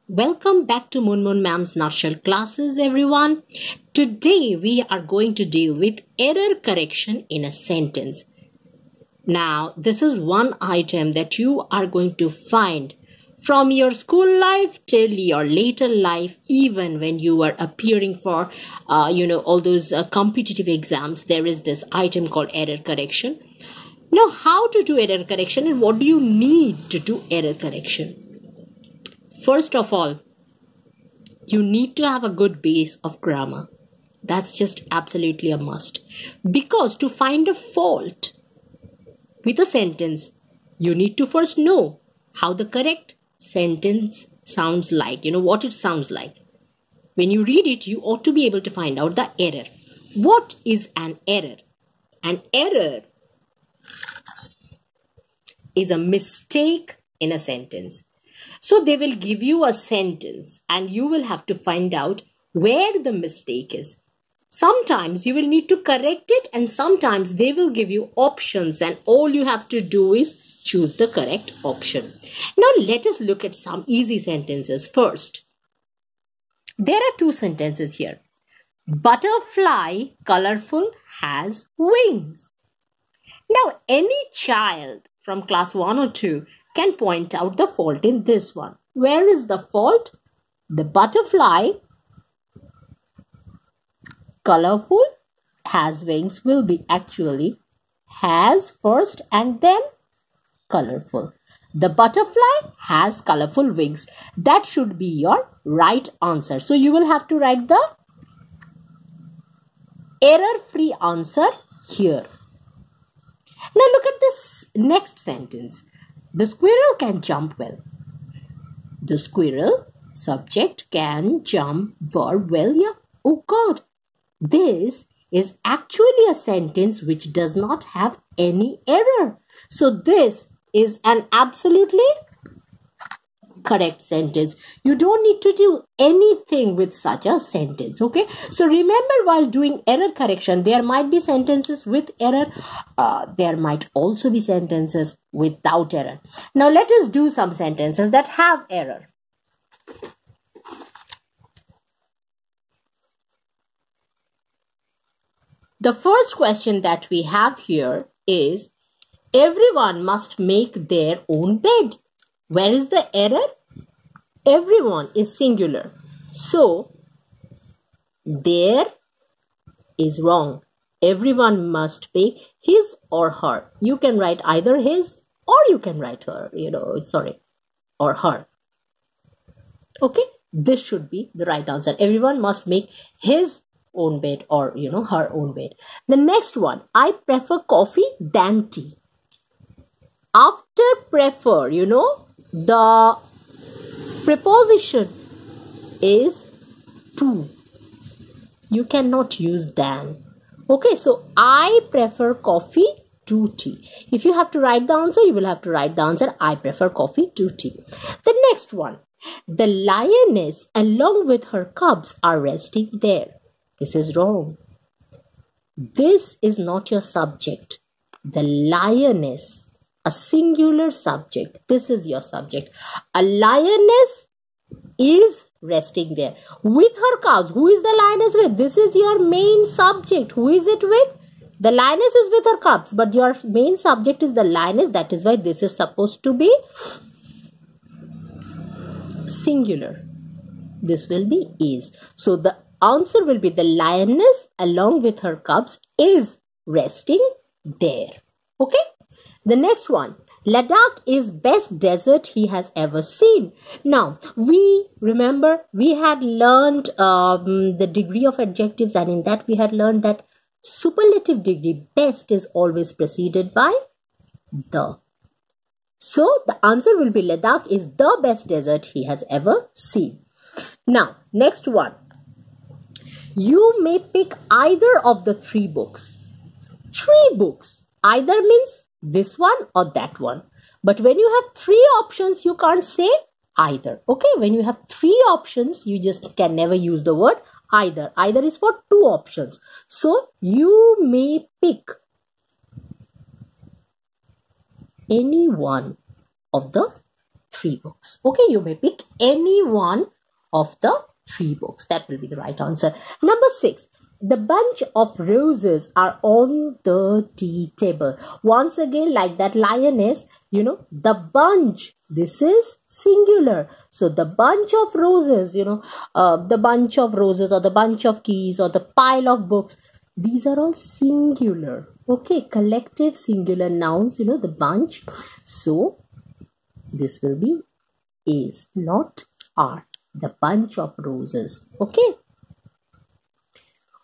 Welcome back to Moon Ma'am's Nutshell classes, everyone. Today we are going to deal with error correction in a sentence. Now, this is one item that you are going to find from your school life till your later life, even when you are appearing for, all those competitive exams. There is this item called error correction. Now, how to do error correction and what do you need to do error correction? First of all, you need to have a good base of grammar. That's just absolutely a must. Because to find a fault with a sentence, you need to first know how the correct sentence sounds like. You know what it sounds like. When you read it, you ought to be able to find out the error. What is an error? An error is a mistake in a sentence. So they will give you a sentence and you will have to find out where the mistake is. Sometimes you will need to correct it and sometimes they will give you options and all you have to do is choose the correct option. Now let us look at some easy sentences first. There are two sentences here. Butterfly, colorful, has wings. Now any child from class 1 or 2 can point out the fault in this one. Where is the fault? The butterfly, colorful, has wings will be actually has first and then colorful. The butterfly has colorful wings. That should be your right answer. So you will have to write the error-free answer here. Now look at this next sentence. The squirrel can jump well. The squirrel, subject, can jump verb well. Yeah. Oh God. This is actually a sentence which does not have any error. So this is an absolutely correct sentence. You don't need to do anything with such a sentence. Okay. So remember, while doing error correction, there might be sentences with error. There might also be sentences without error. Now let us do some sentences that have error. The first question that we have here is, everyone must make their own bed. Where is the error? Everyone is singular. So, there is wrong. Everyone must make his or her. You can write either his or you can write her, or her. Okay, this should be the right answer. Everyone must make his own bed or, her own bed. The next one, I prefer coffee than tea. After prefer, the preposition is to. You cannot use than. Okay, so I prefer coffee to tea. If you have to write the answer, you will have to write the answer, I prefer coffee to tea. The next one, the lioness along with her cubs are resting there. This is wrong. This is not your subject. The lioness. A singular subject. This is your subject. A lioness is resting there. With her cows. Who is the lioness with? This is your main subject. Who is it with? The lioness is with her cubs. But your main subject is the lioness. That is why this is supposed to be singular. This will be is. So the answer will be the lioness along with her cubs is resting there. Okay. The next one, Ladakh is best desert he has ever seen. Now, we had learned the degree of adjectives, and in that we had learned that superlative degree best is always preceded by the. So, the answer will be Ladakh is the best desert he has ever seen. Now, next one. You may pick either of the three books. Three books. Either means this one or that one. But when you have three options, you can't say either. Okay, when you have three options, you just can never use the word either. Either is for two options. So, you may pick any one of the 3 books. Okay, you may pick any one of the 3 books. That will be the right answer. Number 6. The bunch of roses are on the tea table. Once again, like that lioness, the bunch, this is singular. So the bunch of roses, the bunch of roses or the bunch of keys or the pile of books, these are all singular. Okay, collective singular nouns, the bunch. So this will be is, not are. The bunch of roses. Okay.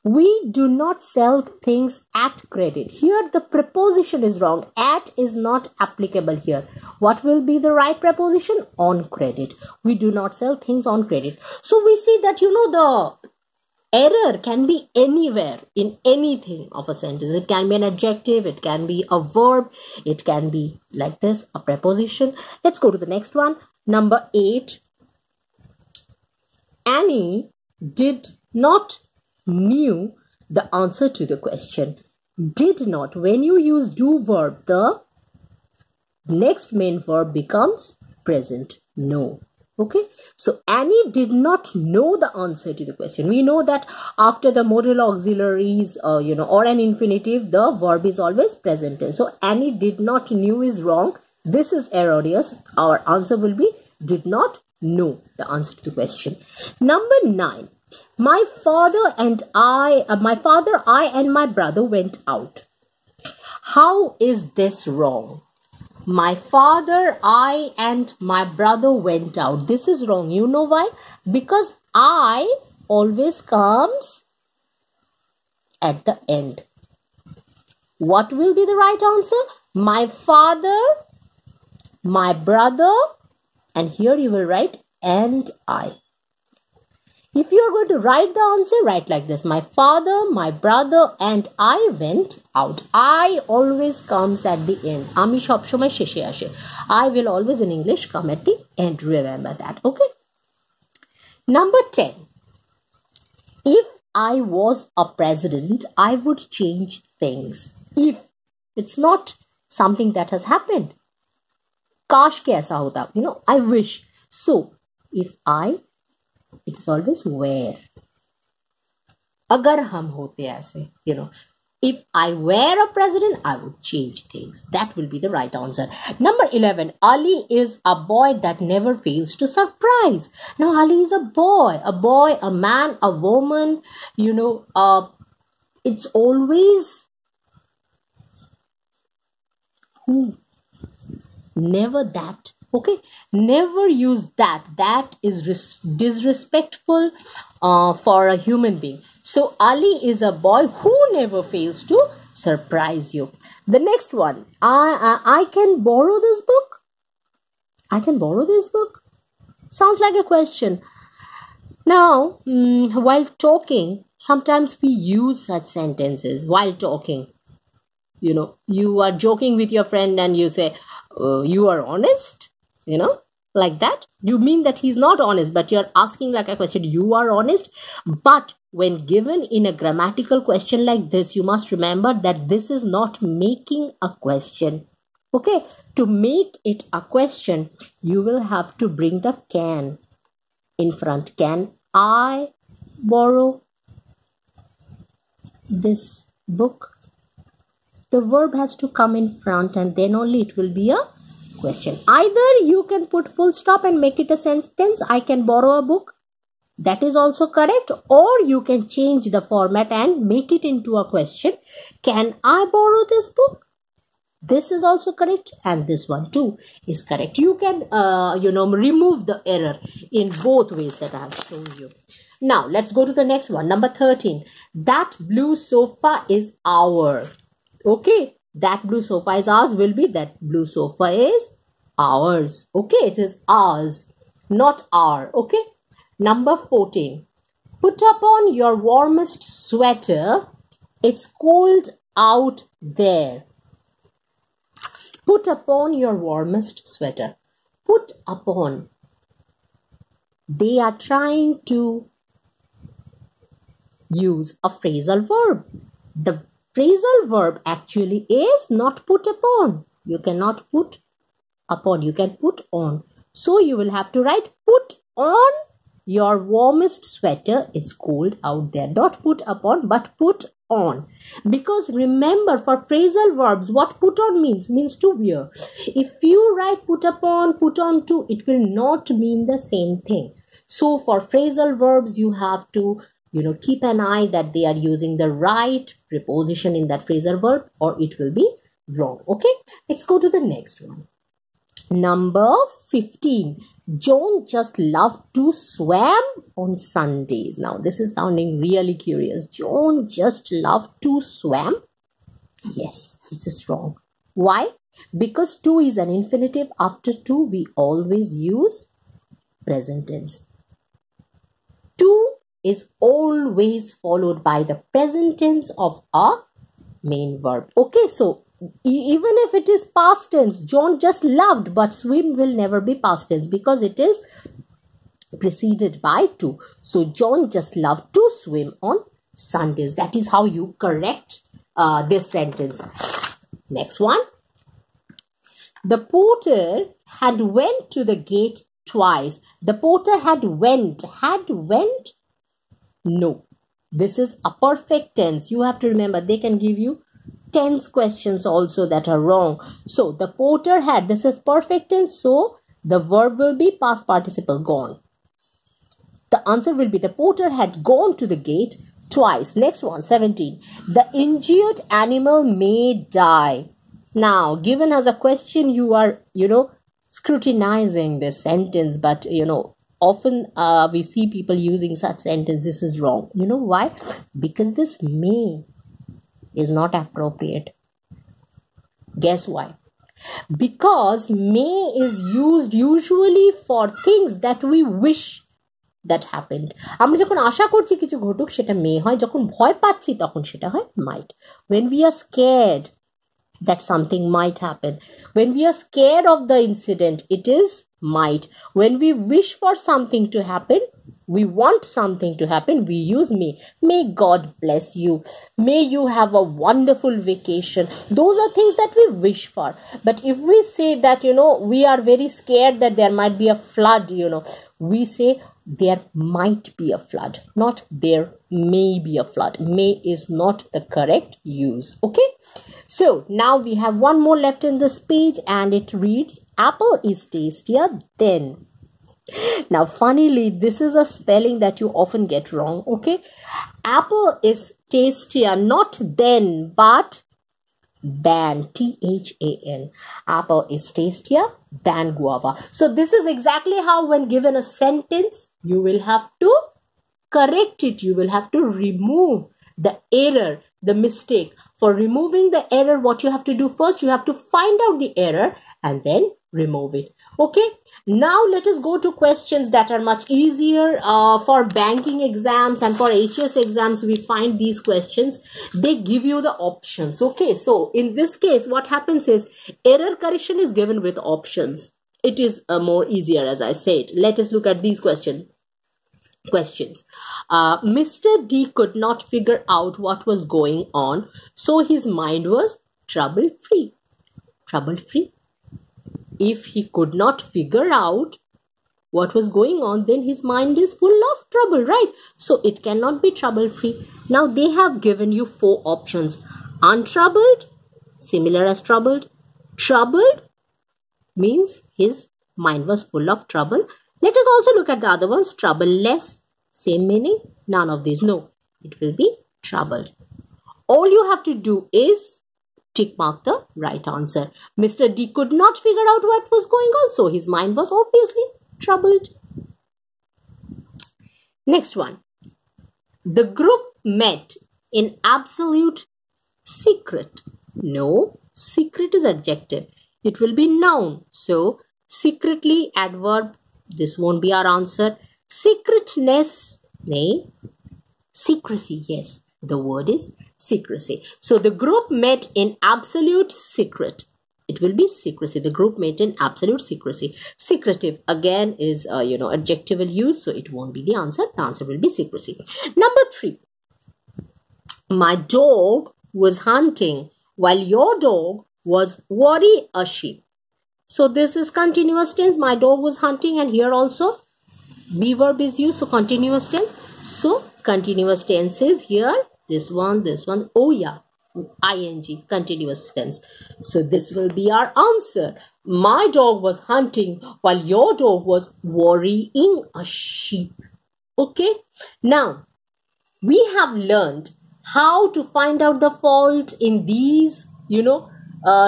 We do not sell things at credit. Here the preposition is wrong. At is not applicable here. What will be the right preposition? On credit. We do not sell things on credit. So we see that, the error can be anywhere in anything of a sentence. It can be an adjective. It can be a verb. It can be like this, a preposition. Let's go to the next one. Number 8. Annie did not knew the answer to the question. Did not. When you use do verb, the next main verb becomes present. No. Okay. So Annie did not know the answer to the question. We know that after the modal auxiliaries, or an infinitive, the verb is always present tense. So Annie did not knew is wrong. This is erroneous. Our answer will be did not know the answer to the question. Number 9. My father, I and my brother went out. How is this wrong? My father, I and my brother went out. This is wrong. You know why? Because I always comes at the end. What will be the right answer? My father, my brother, and here you will write and I. If you are going to write the answer, write like this. My father, my brother, and I went out. I always comes at the end. Ami shop shomay sheshe ashe. I will always in English come at the end. Remember that. Okay. Number 10. If I was a president, I would change things. If. It's not something that has happened. Kash ke aisa hota. I wish. So, if I, it is always where. Agar hum hote aise, if I were a president, I would change things. That will be the right answer. Number 11. Ali is a boy that never fails to surprise. Now, Ali is a boy, a man, a woman, it's always who. Never that. Okay, never use that. That is disrespectful for a human being. So Ali is a boy who never fails to surprise you. The next one, I can borrow this book. I can borrow this book. Sounds like a question. Now, while talking, sometimes we use such sentences while talking. You are joking with your friend and you say, you are honest. Like that. You mean that he's not honest, but you're asking like a question, you are honest. But when given in a grammatical question like this, you must remember that this is not making a question. Okay, to make it a question, you will have to bring the can in front. Can I borrow this book? The verb has to come in front and then only it will be a question. Either you can put full stop and make it a sentence, I can borrow a book. That is also correct. Or you can change the format and make it into a question. Can I borrow this book? This is also correct. And this one too is correct. You can, remove the error in both ways that I have shown you. Now, let's go to the next one. Number 13. That blue sofa is our. Okay. That blue sofa is ours will be that blue sofa is ours. Okay, it is ours, not our. Okay. Number 14. Put upon your warmest sweater. It's cold out there. Put upon your warmest sweater. Put upon. They are trying to use a phrasal verb. The phrasal verb actually is not put upon. You cannot put upon. You can put on. So you will have to write put on your warmest sweater. It's cold out there. Not put upon, but put on. Because remember, for phrasal verbs, what put on means to wear. If you write put upon, put on to, it will not mean the same thing. So for phrasal verbs, you have to keep an eye that they are using the right preposition in that phrasal verb, or it will be wrong. Okay, let's go to the next one. Number 15. John just loved to swam on Sundays. Now this is sounding really curious. John just loved to swam. Yes, this is wrong. Why? Because to is an infinitive. After to, we always use present tense. To is always followed by the present tense of a main verb. Okay, so even if it is past tense, John just loved, but swim will never be past tense because it is preceded by to. So John just loved to swim on Sundays. That is how you correct this sentence. Next one. The porter had went to the gate twice. The porter had went. No. This is a perfect tense. You have to remember, they can give you tense questions also that are wrong. So the porter had, this is perfect tense, so the verb will be past participle, gone. The answer will be the porter had gone to the gate twice. Next one, 17. The injured animal may die. Now, given as a question, you are, scrutinizing this sentence, but, often we see people using such sentence. This is wrong. You know why? Because this may is not appropriate. Guess why? Because may is used usually for things that we wish that happened. আমরা যখন আশা করছি কিছু ঘটুক সেটা may হয়, যখন ভয় পাচ্ছি তখন সেটা হয় might. When we are scared that something might happen, when we are scared of the incident, it is might. When we wish for something to happen, we want something to happen, we use may. May God bless you. May you have a wonderful vacation. Those are things that we wish for. But if we say that, we are very scared that there might be a flood, we say there might be a flood, not there may be a flood. May is not the correct use. Okay. So now we have one more left in this page and it reads, apple is tastier than. Now, funnily, this is a spelling that you often get wrong, okay? Apple is tastier, not then, but than, T-H-A-N. Apple is tastier than guava. So this is exactly how when given a sentence, you will have to correct it. You will have to remove the error, the mistake. For removing the error, what you have to do first, you have to find out the error and then remove it. Okay, now let us go to questions that are much easier for banking exams and for HS exams. We find these questions, they give you the options. Okay, so in this case, what happens is error correction is given with options. It is more easier, as I said. Let us look at these questions. Mr. D could not figure out what was going on, so his mind was trouble-free. Trouble-free. If he could not figure out what was going on, then his mind is full of trouble, right? So it cannot be trouble-free. Now they have given you 4 options. Untroubled, similar as troubled. Troubled means his mind was full of trouble. Let us also look at the other ones. Troubleless, same meaning. None of these. No, it will be troubled. All you have to do is tick mark the right answer. Mr. D could not figure out what was going on, so his mind was obviously troubled. Next one. The group met in absolute secret. No, secret is adjective. It will be noun. So, secretly, adverb. This won't be our answer. Secretness, nay. Secrecy, yes. The word is secrecy. So the group met in absolute secret. It will be secrecy. The group met in absolute secrecy. Secretive again is adjectival use, so it won't be the answer. The answer will be secrecy. Number 3. My dog was hunting while your dog was worry-ashy. So this is continuous tense. My dog was hunting, and here also be verb is used. So continuous tense. So continuous tense is here. This one. Oh yeah. ing, continuous tense. So this will be our answer. My dog was hunting while your dog was worrying a sheep. Okay. Now, we have learned how to find out the fault in these,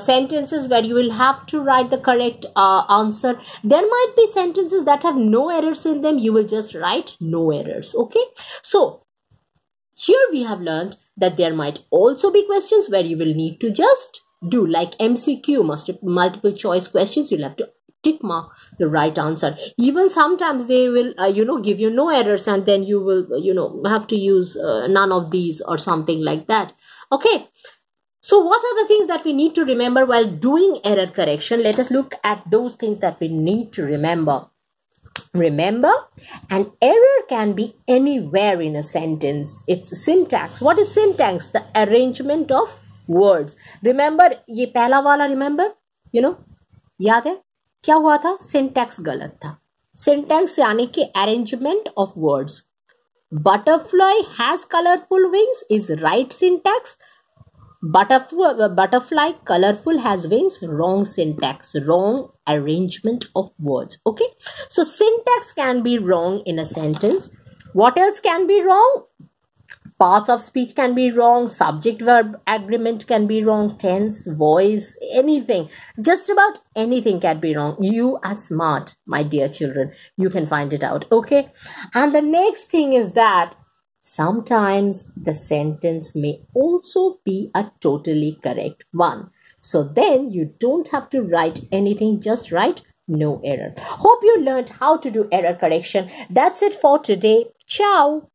sentences where you will have to write the correct answer. There might be sentences that have no errors in them. You will just write no errors. Okay. So, here we have learned that there might also be questions where you will need to just do like MCQ, multiple choice questions. You'll have to tick mark the right answer. Even sometimes they will, give you no errors, and then you will, have to use none of these or something like that. Okay. So what are the things that we need to remember while doing error correction? Let us look at those things that we need to remember. Remember, an error can be anywhere in a sentence. It's syntax. What is syntax? The arrangement of words. Remember, ये पहला वाला remember? याद है? क्या हुआ था? Syntax गलत था. Syntax यानी कि arrangement of words. Butterfly has colorful wings is right syntax. Butterfly colorful has wings, wrong syntax, wrong arrangement of words. Okay, so syntax can be wrong in a sentence. What else can be wrong? Parts of speech can be wrong, subject verb agreement can be wrong, tense, voice, anything, just about anything can be wrong. You are smart, my dear children, you can find it out. Okay, and the next thing is that sometimes the sentence may also be a totally correct one. So then you don't have to write anything, just write no error. Hope you learned how to do error correction. That's it for today. Ciao.